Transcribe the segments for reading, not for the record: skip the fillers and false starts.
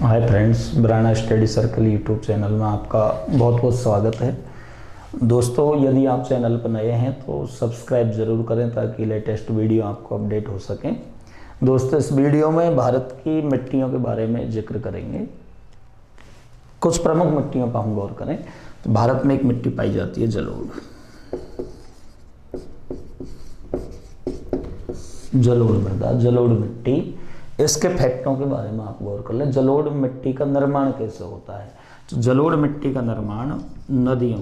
हाय friends, ब्राना study circle YouTube channel में आपका बहुत बहुत स्वागत है। दोस्तों, यदि आप चैनल पर नए हैं तो सब्सक्राइब ज़रूर करें ताकि लेटेस्ट वीडियो आपको अपडेट हो सकें। दोस्तों, इस वीडियो में भारत की मिट्टियों के बारे में जिक्र करेंगे। कुछ प्रमुख मिट्टियों पर हम गौर करें तो भारत में एक मिट्टी पाई जाती है जलोढ़। जलोढ़ मृदा, जलोढ़ मिट्टी, इसके फैक्टों के बारे में आप गौर कर लें। जलोढ़ मिट्टी का निर्माण कैसे होता है? तो जलोढ़ मिट्टी का निर्माण नदियों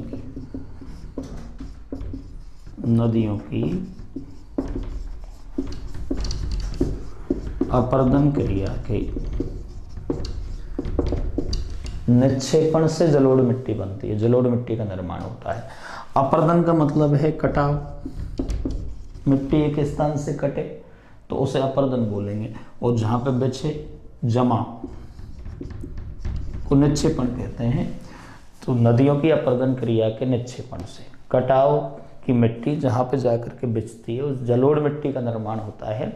की अपरदन क्रिया के निक्षेपण से जलोढ़ मिट्टी बनती है। जलोढ़ मिट्टी का निर्माण होता है। अपरदन का मतलब है कटाव। मिट्टी एक स्थान से कटे तो उसे अपरदन बोलेंगे, और जहां पे बिछे जमा को निक्षेपण कहते हैं। तो नदियों की अपरदन क्रिया के निक्षेपण से कटाव की मिट्टी जहां पे जाकर के बिछती है उस जलोढ़ मिट्टी का निर्माण होता है।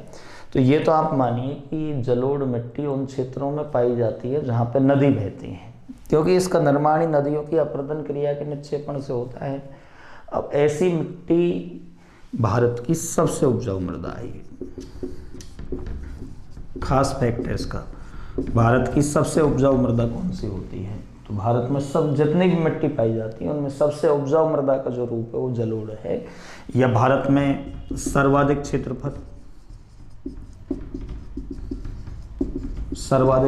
तो ये तो आप मानिए कि जलोढ़ मिट्टी उन क्षेत्रों में पाई जाती है जहां पे नदी बहती है, क्योंकि इसका निर्माण ही नदियों की अपरदन क्रिया के निक्षेपण से होता है। अब ऐसी मिट्टी भारत की सबसे उपजाऊ मृदा है। खास फैक्ट है इसका, भारत की सबसे उपजाऊ मृदा कौन सी होती है? तो भारत में सब जितनी भी मिट्टी पाई जाती है उनमें सबसे उपजाऊ मृदा का जो रूप है वो जलोढ़ है। यह भारत में सर्वाधिक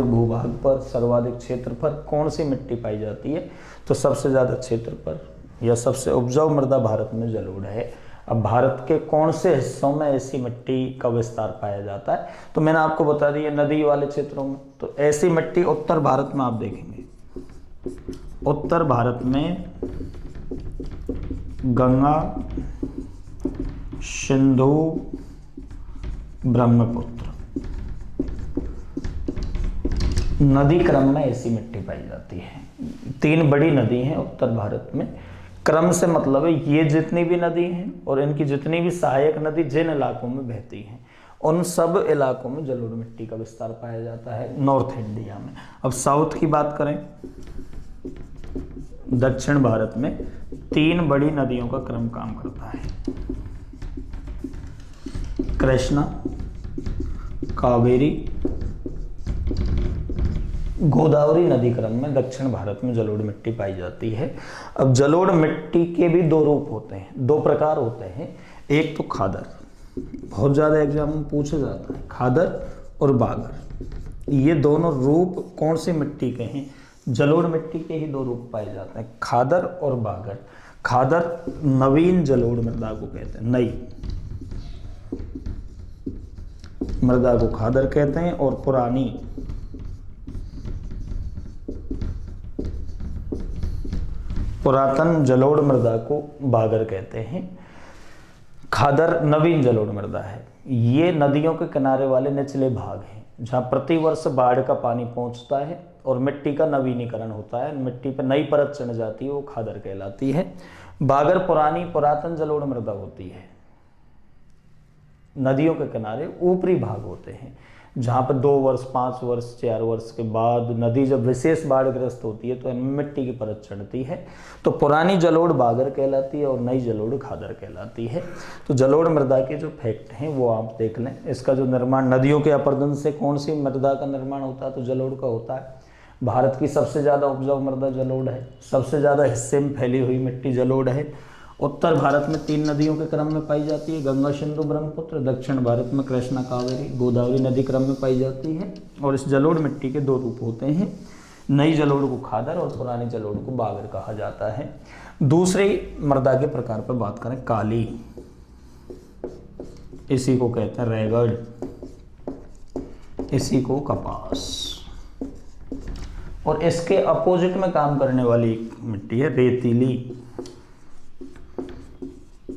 भूभाग पर, सर्वाधिक क्षेत्र पर कौन सी मिट्टी पाई जाती है? तो सबसे ज्यादा क्षेत्र पर या सबसे उपजाऊ मृदा भारत में जलोढ़ है। अब भारत के कौन से हिस्सों में ऐसी मिट्टी का विस्तार पाया जाता है? तो मैंने आपको बता दिया नदी वाले क्षेत्रों में। तो ऐसी मिट्टी उत्तर भारत में आप देखेंगे। उत्तर भारत में गंगा, सिंधु, ब्रह्मपुत्र नदी क्रम में ऐसी मिट्टी पाई जाती है। 3 बड़ी नदी हैं उत्तर भारत में। क्रम से मतलब है ये जितनी भी नदी हैं और इनकी जितनी भी सहायक नदी जिन इलाकों में बहती हैं उन सब इलाकों में जलोढ़ मिट्टी का विस्तार पाया जाता है नॉर्थ इंडिया में। अब साउथ की बात करें, दक्षिण भारत में 3 बड़ी नदियों का क्रम काम करता है। कृष्णा, कावेरी, गोदावरी नदी क्रम में दक्षिण भारत में जलोढ़ मिट्टी पाई जाती है। अब जलोढ़ मिट्टी के भी 2 रूप होते हैं, 2 प्रकार होते हैं। एक तो खादर, बहुत ज्यादा एग्जाम में पूछा जाता है, खादर और बागर। ये दोनों रूप कौन सी मिट्टी के हैं? जलोढ़ मिट्टी के ही 2 रूप पाए जाते हैं, खादर और बागर। खादर नवीन जलोढ़ मृदा को कहते हैं, नई मृदा को खादर कहते हैं, और पुरातन जलोढ़ मृदा को बागर कहते हैं। खादर नवीन जलोढ़ मृदा है। ये नदियों के किनारे वाले निचले भाग हैं जहां प्रतिवर्ष बाढ़ का पानी पहुंचता है और मिट्टी का नवीनीकरण होता है, मिट्टी पर नई परत चढ़ जाती है, वो खादर कहलाती है। बागर पुरातन जलोढ़ मृदा होती है। नदियों के किनारे ऊपरी भाग होते हैं जहां पर 2 वर्ष, 5 वर्ष, 4 वर्ष के बाद नदी जब विशेष बाढ़ग्रस्त होती है तो इनमें मिट्टी की परत चढ़ती है। तो पुरानी जलोढ़ बागर कहलाती है और नई जलोढ़ खादर कहलाती है। तो जलोढ़ मृदा के जो फैक्ट हैं वो आप देख लें। इसका जो निर्माण नदियों के अपरदन से कौन सी मृदा का निर्माण होता है? तो जलोढ़ का होता है। भारत की सबसे ज्यादा उपजाऊ मृदा जलोढ़ है। सबसे ज्यादा हिस्से में फैली हुई मिट्टी जलोढ़ है। उत्तर भारत में 3 नदियों के क्रम में पाई जाती है, गंगा, सिंधु, ब्रह्मपुत्र। दक्षिण भारत में कृष्णा, कावेरी, गोदावरी नदी क्रम में पाई जाती है। और इस जलोढ़ मिट्टी के 2 रूप होते हैं, नई जलोढ़ को खादर और पुरानी जलोढ़ को बागर कहा जाता है। दूसरी मृदा के प्रकार पर बात करें, काली, इसी को कहते हैं रेगड़, इसी को कपास। और इसके अपोजिट में काम करने वाली एक मिट्टी है रेतीली,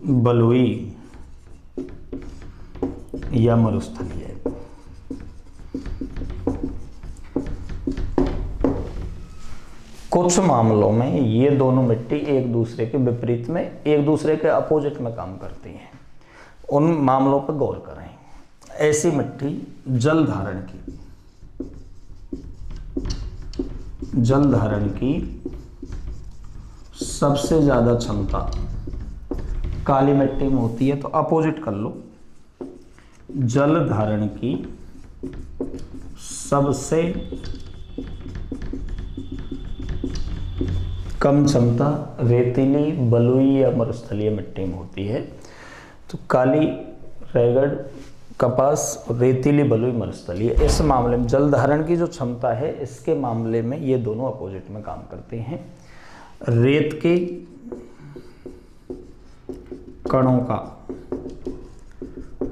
बलुई या मरुस्थलीय। कुछ मामलों में ये दोनों मिट्टी एक दूसरे के विपरीत में, एक दूसरे के अपोजिट में काम करती हैं। उन मामलों पर गौर करें। ऐसी मिट्टी जल धारण की जल धारण की सबसे ज्यादा क्षमता काली मिट्टी में होती है, तो अपोजिट कर लो, जल धारण की सबसे कम क्षमता रेतीली, बलुई या मरुस्थलीय मिट्टी में होती है। तो काली, रैगड़, कपास और रेतीली, बलुई, मरुस्थलीय, इस मामले में जल धारण की जो क्षमता है इसके मामले में ये दोनों अपोजिट में काम करते हैं। रेत के कणों का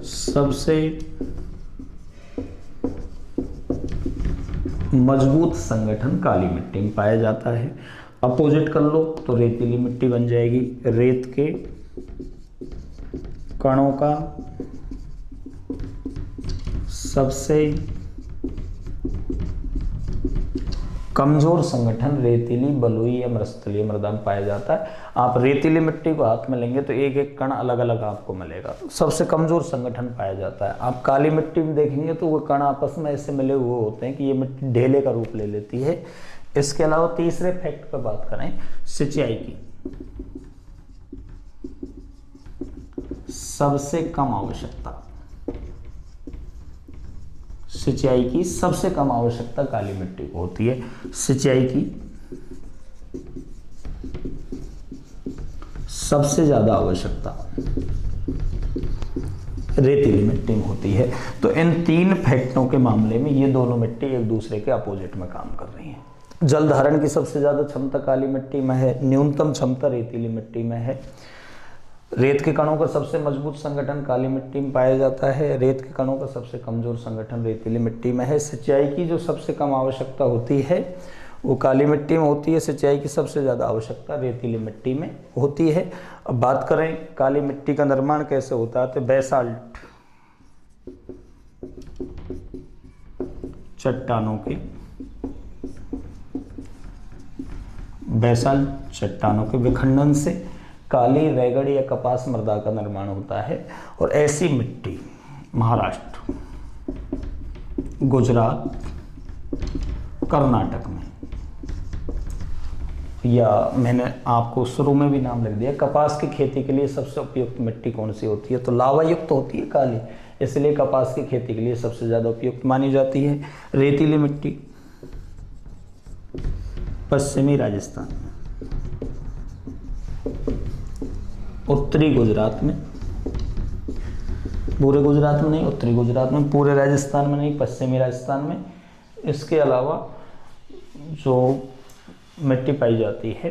सबसे मजबूत संगठन काली मिट्टी में पाया जाता है। अपोजिट कर लो तो रेतीली मिट्टी बन जाएगी। रेत के कणों का सबसे कमजोर संगठन रेतीली, बलुई या मरुस्थलीय मृदा में पाया जाता है। आप रेतीली मिट्टी को हाथ में लेंगे तो एक एक कण अलग अलग आपको मिलेगा, तो सबसे कमजोर संगठन पाया जाता है। आप काली मिट्टी में देखेंगे तो वो कण आपस में ऐसे मिले हुए होते हैं कि ये मिट्टी ढेले का रूप ले लेती है। इसके अलावा तीसरे फैक्ट पर बात करें, सिंचाई की सबसे कम आवश्यकता, सिंचाई की सबसे कम आवश्यकता काली मिट्टी को होती है। सिंचाई की सबसे ज्यादा आवश्यकता रेतीली मिट्टी में होती है। तो इन तीन फैक्टों के मामले में ये दोनों मिट्टी एक दूसरे के अपोजिट में काम कर रही हैं। जल धारण की सबसे ज्यादा क्षमता काली मिट्टी में है, न्यूनतम क्षमता रेतीली मिट्टी में है। रेत के कणों का सबसे मजबूत संगठन काली मिट्टी में पाया जाता है, रेत के कणों का सबसे कमजोर संगठन रेतीली मिट्टी में है। सिंचाई की जो सबसे कम आवश्यकता होती है वो काली मिट्टी में होती है, सिंचाई की सबसे ज़्यादा आवश्यकता रेतीली मिट्टी में होती है। अब बात करें काली मिट्टी का निर्माण कैसे होता है, तो बेसाल्ट, चट्टानों के, बेसाल्ट चट्टानों के विखंडन से काली, रैगड़ या कपास मृदा का निर्माण होता है। और ऐसी मिट्टी महाराष्ट्र, गुजरात, कर्नाटक में, या मैंने आपको शुरू में भी नाम लिख दिया, कपास की खेती के लिए सबसे उपयुक्त मिट्टी कौन सी होती है, तो लावा युक्त होती है काली, इसलिए कपास की खेती के लिए सबसे ज़्यादा उपयुक्त मानी जाती है। रेतीली मिट्टी पश्चिमी राजस्थान, उत्तरी गुजरात में, पूरे गुजरात में नहीं, उत्तरी गुजरात में, पूरे राजस्थान में नहीं, पश्चिमी राजस्थान में। इसके अलावा जो मिट्टी पाई जाती है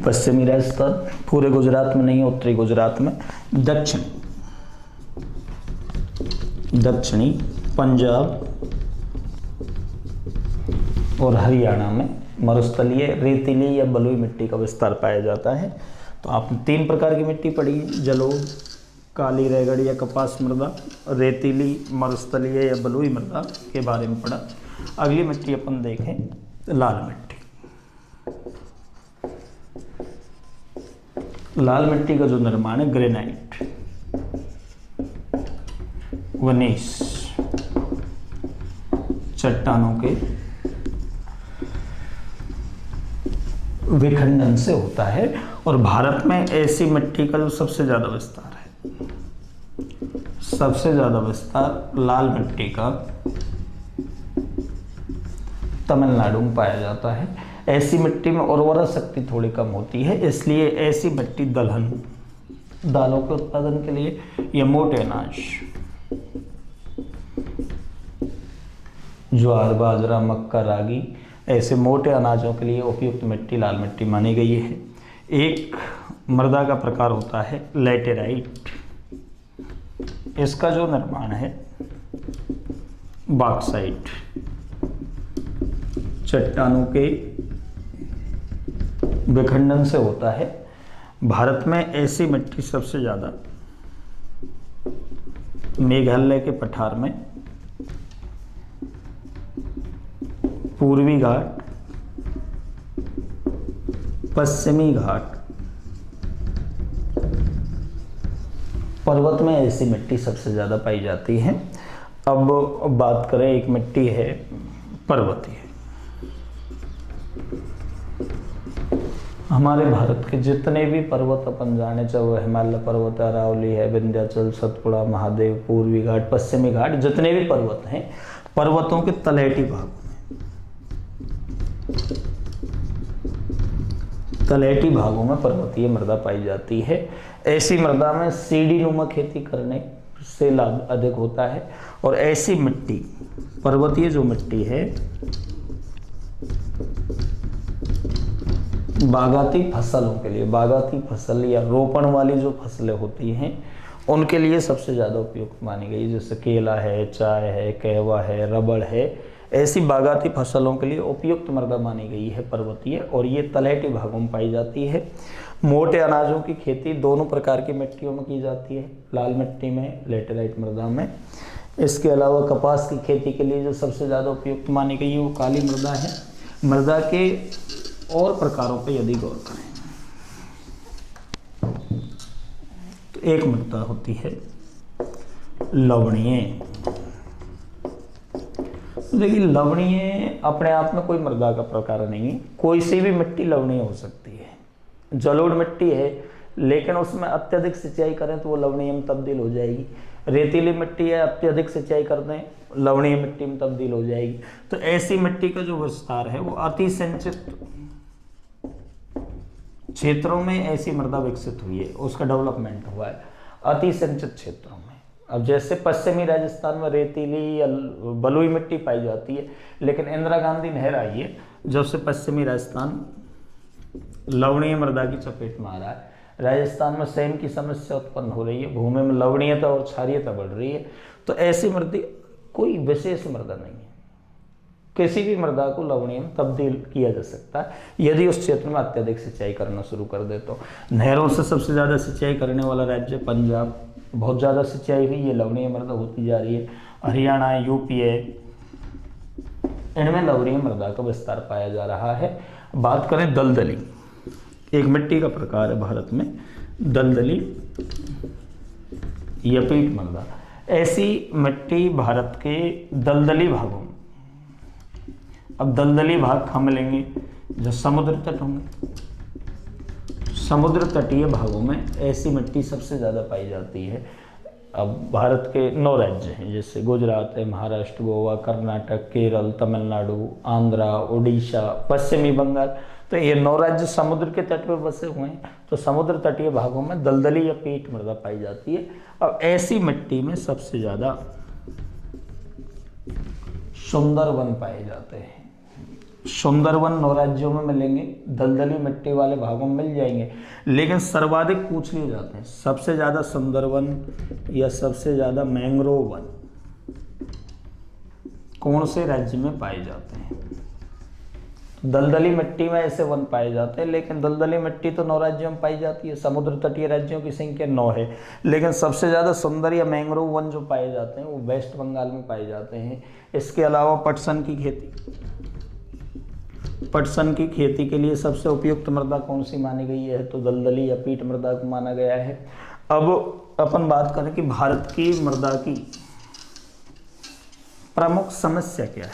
पश्चिमी राजस्थान, पूरे गुजरात में नहीं, उत्तरी गुजरात में, दक्षिणी पंजाब और हरियाणा में मरुस्थलीय, रेतीली या बलुई मिट्टी का विस्तार पाया जाता है। तो आपने तीन प्रकार की मिट्टी पढ़ी, जलोढ़, काली, रैगड़ या कपास मृदा, रेतीली, मरुस्थलीय या बलुई मृदा के बारे में पढ़ा। अगली मिट्टी अपन देखें, लाल मिट्टी। लाल मिट्टी का जो निर्माण है, ग्रेनाइट, वनीस चट्टानों के विखंडन से होता है। और भारत में ऐसी मिट्टी का जो सबसे ज्यादा विस्तार है, सबसे ज्यादा विस्तार लाल मिट्टी का तमिलनाडु में पाया जाता है। ऐसी मिट्टी में उर्वरा शक्ति थोड़ी कम होती है, इसलिए ऐसी मिट्टी दलहन, दालों के उत्पादन के लिए, या मोटे अनाज, ज्वार, बाजरा, मक्का, रागी, ऐसे मोटे अनाजों के लिए उपयुक्त मिट्टी लाल मिट्टी मानी गई है। एक मृदा का प्रकार होता है लैटेराइट, इसका जो निर्माण है बॉक्साइट, चट्टानों के विखंडन से होता है। भारत में ऐसी मिट्टी सबसे ज़्यादा मेघालय के पठार में, पूर्वी घाट, पश्चिमी घाट, पर्वत में ऐसी मिट्टी सबसे ज़्यादा पाई जाती है। अब बात करें, एक मिट्टी है पर्वतीय, हमारे भारत के जितने भी पर्वत अपन जाने, चाहे वो हिमालय पर्वत, अरावली है, विंध्याचल, सतपुड़ा, महादेव, पूर्वी घाट, पश्चिमी घाट, जितने भी पर्वत हैं, पर्वतों के तलहटी भागों में पर्वतीय मृदा पाई जाती है। ऐसी मृदा में सीढ़ी नुमा खेती करने से लाभ अधिक होता है। और ऐसी मिट्टी, पर्वतीय जो मिट्टी है, बागाती फसलों के लिए, बागाती फसल या रोपण वाली जो फसलें होती हैं उनके लिए सबसे ज़्यादा उपयुक्त मानी गई। जैसे केला है, चाय है, कहवा है, रबड़ है, ऐसी बागाती फसलों के लिए उपयुक्त मृदा मानी गई है पर्वतीय, और ये तलहटी भागों में पाई जाती है। मोटे अनाजों की खेती दोनों प्रकार की मिट्टियों में की जाती है, लाल मिट्टी में, लेटेराइट मृदा में। इसके अलावा कपास की खेती के लिए जो सबसे ज़्यादा उपयुक्त मानी गई है वो काली मृदा है। मृदा के और प्रकारों पर यदि गौर करें तो एक मृदा होती है लवणीय। देखिए, लवणीय अपने आप में कोई मृदा का प्रकार नहीं है, कोई सी भी मिट्टी लवणीय हो सकती है। जलोढ़ मिट्टी है लेकिन उसमें अत्यधिक सिंचाई करें तो वो लवणीय में तब्दील हो जाएगी। रेतीली मिट्टी है, अत्यधिक सिंचाई कर दें लवणीय मिट्टी में तब्दील हो जाएगी। तो ऐसी मिट्टी का जो विस्तार है वो अति सिंचित क्षेत्रों में ऐसी मृदा विकसित हुई है, उसका डेवलपमेंट हुआ है अति सिंचित क्षेत्रों में। अब जैसे पश्चिमी राजस्थान में रेतीली या बलुई मिट्टी पाई जाती है, लेकिन इंदिरा गांधी नहर आई है जब से पश्चिमी राजस्थान लवणीय मृदा की चपेट में आ रहा है। राजस्थान में सेम की समस्या उत्पन्न हो रही है, भूमि में लवणीयता और क्षारीयता बढ़ रही है। तो ऐसी मृदा कोई विशेष मृदा नहीं है, किसी भी मृदा को लवणीय में तब्दील किया जा सकता है यदि उस क्षेत्र में अत्यधिक सिंचाई करना शुरू कर दे। तो नहरों से सबसे ज़्यादा सिंचाई करने वाला राज्य पंजाब, बहुत ज़्यादा सिंचाई हुई, ये लवणीय मृदा होती जा रही है। हरियाणा, यूपी है, इनमें लवणीय मृदा का विस्तार पाया जा रहा है। बात करें दलदली, एक मिट्टी का प्रकार है भारत में, दलदली या पीट मृदा। ऐसी मिट्टी भारत के दलदली भागों में, अब दलदली भाग कहाँ मिलेंगे? जो समुद्र तट होंगे, समुद्र तटीय भागों में ऐसी मिट्टी सबसे ज़्यादा पाई जाती है। अब भारत के 9 राज्य हैं, जैसे गुजरात है, महाराष्ट्र, गोवा, कर्नाटक, केरल, तमिलनाडु, आंध्रा, उड़ीसा, पश्चिमी बंगाल। तो ये 9 राज्य समुद्र के तट पर बसे हुए हैं। तो समुद्र तटीय भागों में दलदली या पीट मृदा पाई जाती है। अब ऐसी मिट्टी में सबसे ज़्यादा सुंदरवन पाए जाते हैं। सुंदरवन 9 राज्यों में मिलेंगे, दलदली मिट्टी वाले भागों में मिल जाएंगे, लेकिन सर्वाधिक पूछ लिए जाते हैं सबसे ज़्यादा सुंदरवन या सबसे ज़्यादा मैंग्रोव वन कौन से राज्य में पाए जाते हैं? दलदली मिट्टी में ऐसे वन पाए जाते हैं, लेकिन दलदली मिट्टी तो 9 राज्यों में पाई जाती है। समुद्र तटीय राज्यों की संख्या 9 है, लेकिन सबसे ज़्यादा सुंदर या मैंग्रोव वन जो पाए जाते हैं वो वेस्ट बंगाल में पाए जाते हैं। इसके अलावा पटसन की खेती, पटसन की खेती के लिए सबसे उपयुक्त मृदा कौन सी मानी गई है? तो दलदली या पीट मृदा को माना गया है। अब अपन बात करें कि भारत की मृदा की प्रमुख समस्या क्या है,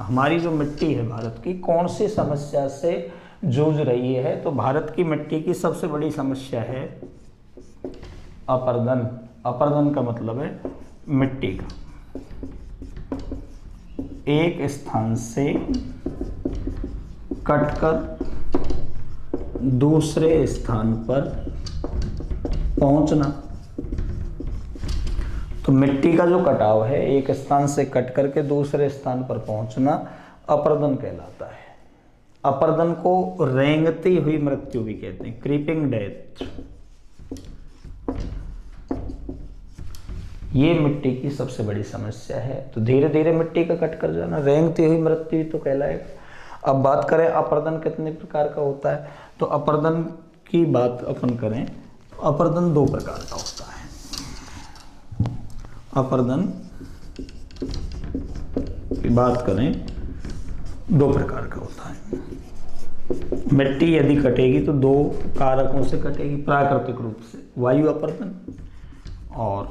हमारी जो मिट्टी है भारत की कौन सी समस्या से जूझ रही है? तो भारत की मिट्टी की सबसे बड़ी समस्या है अपर्दन। अपर्दन का मतलब है मिट्टी का एक स्थान से कटकर दूसरे स्थान पर पहुंचना। तो मिट्टी का जो कटाव है, एक स्थान से कट करके दूसरे स्थान पर पहुंचना, अपर्दन कहलाता है। अपर्दन को रेंगती हुई मृत्यु भी कहते हैं, क्रीपिंग डेथ। ये मिट्टी की सबसे बड़ी समस्या है। तो धीरे धीरे मिट्टी का कट कर जाना, रेंगती हुई मृत्यु तो कहलाएगा। अब बात करें अपर्दन कितने प्रकार का होता है, तो अपर्दन की बात अपन करें, अपर्दन 2 प्रकार का होता है। अपर्दन की बात करें 2 प्रकार का होता है। मिट्टी यदि कटेगी तो 2 कारकों से कटेगी प्राकृतिक रूप से, वायु अपर्दन और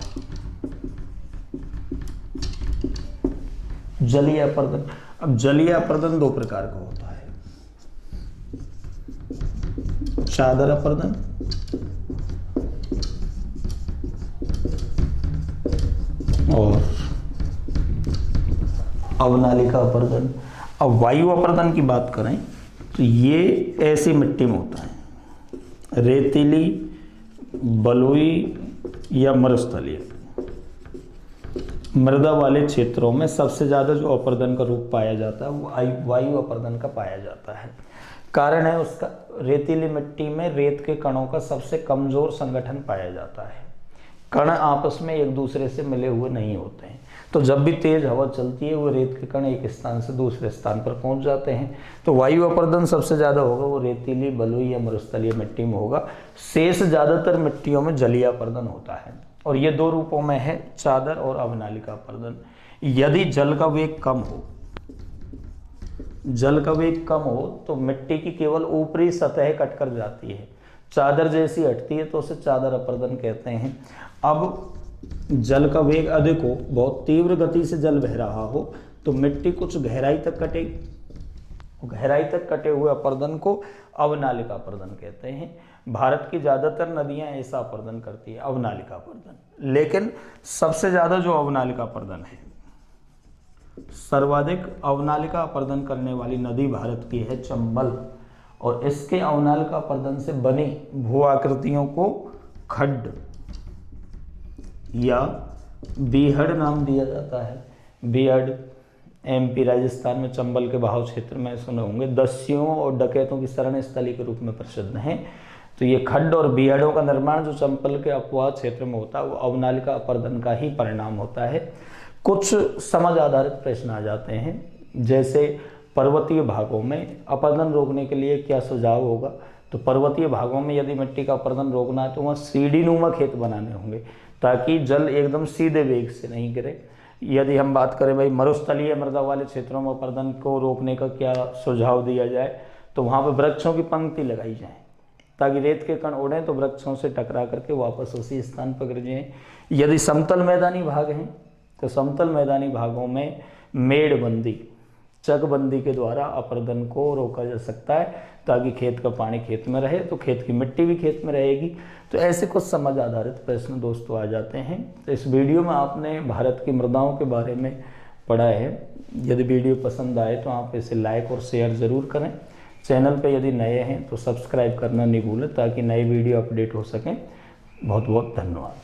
जलीय अपर्दन। अब जलीय अपर्दन 2 प्रकार का होता है। चादर अपर्दन, और अवनालिका अपर्दन। अब वायु अपर्दन की बात करें तो ये ऐसी मिट्टी में होता है, रेतीली, बलुई या मरुस्थलीय। मृदा वाले क्षेत्रों में सबसे ज़्यादा जो अपर्दन का रूप पाया जाता है वो वायु अपर्दन का पाया जाता है। कारण है उसका, रेतीली मिट्टी में रेत के कणों का सबसे कमजोर संगठन पाया जाता है। कण आपस में एक दूसरे से मिले हुए नहीं होते हैं, तो जब भी तेज हवा चलती है वो रेत के कण एक स्थान से दूसरे स्थान पर पहुंच जाते हैं। तो वायु अपर्दन सबसे ज़्यादा होगा वो रेतीली, बलुई या मरुस्थलीय मिट्टी में होगा। शेष ज़्यादातर मिट्टियों में जलीय अपर्दन होता है, और ये दो रूपों में है, चादर और अवनालिका अपर्दन। यदि जल का वेग कम हो, जल का वेग कम हो तो मिट्टी की केवल ऊपरी सतह कटकर जाती है, चादर जैसी हटती है तो उसे चादर अपर्दन कहते हैं। अब जल का वेग अधिक हो, बहुत तीव्र गति से जल बह रहा हो तो मिट्टी कुछ गहराई तक कटेगी, गहराई तक कटे हुए अपर्दन को अवनालिका अपर्दन कहते हैं। भारत की ज़्यादातर नदियां ऐसा अपर्दन करती है, अवनालिका अपर्दन। लेकिन सबसे ज़्यादा जो अवनालिका अपर्दन है, सर्वाधिक अवनालिका अपर्दन करने वाली नदी भारत की है चंबल, और इसके अवनालिका अपर्दन से बनी भू आकृतियों को खड्ड या बीहड़ नाम दिया जाता है। बीहड़ एमपी राजस्थान में चंबल के बहाव क्षेत्र में सुने होंगे, दस्युओं और डकैतों की शरण स्थली के रूप में प्रसिद्ध हैं। तो ये खड्ड और बीहड़ों का निर्माण जो चंबल के अपवाह क्षेत्र में होता है वो अवनालिका अपर्दन का ही परिणाम होता है। कुछ समझ आधारित प्रश्न आ जाते हैं, जैसे पर्वतीय भागों में अपर्दन रोकने के लिए क्या सुझाव होगा। तो पर्वतीय भागों में यदि मिट्टी का अपर्दन रोकना है तो वहाँ सीढ़ीनुमा खेत बनाने होंगे ताकि जल एकदम सीधे वेग से नहीं गिरे। यदि हम बात करें भाई मरुस्थलीय मृदा वाले क्षेत्रों में अपर्दन को रोकने का क्या सुझाव दिया जाए, तो वहाँ पर वृक्षों की पंक्ति लगाई जाए ताकि रेत के कण उड़ें तो वृक्षों से टकरा करके वापस उसी स्थान पर गिर जाएं। यदि समतल मैदानी भाग हैं तो समतल मैदानी भागों में मेड़बंदी, चकबंदी के द्वारा अपर्दन को रोका जा सकता है ताकि खेत का पानी खेत में रहे, तो खेत की मिट्टी भी खेत में रहेगी। तो ऐसे कुछ समझ आधारित प्रश्न दोस्तों आ जाते हैं। तो इस वीडियो में आपने भारत की मृदाओं के बारे में पढ़ा है। यदि वीडियो पसंद आए तो आप इसे लाइक और शेयर ज़रूर करें। चैनल पे यदि नए हैं तो सब्सक्राइब करना नहीं भूलें ताकि नई वीडियो अपडेट हो सकें। बहुत बहुत धन्यवाद।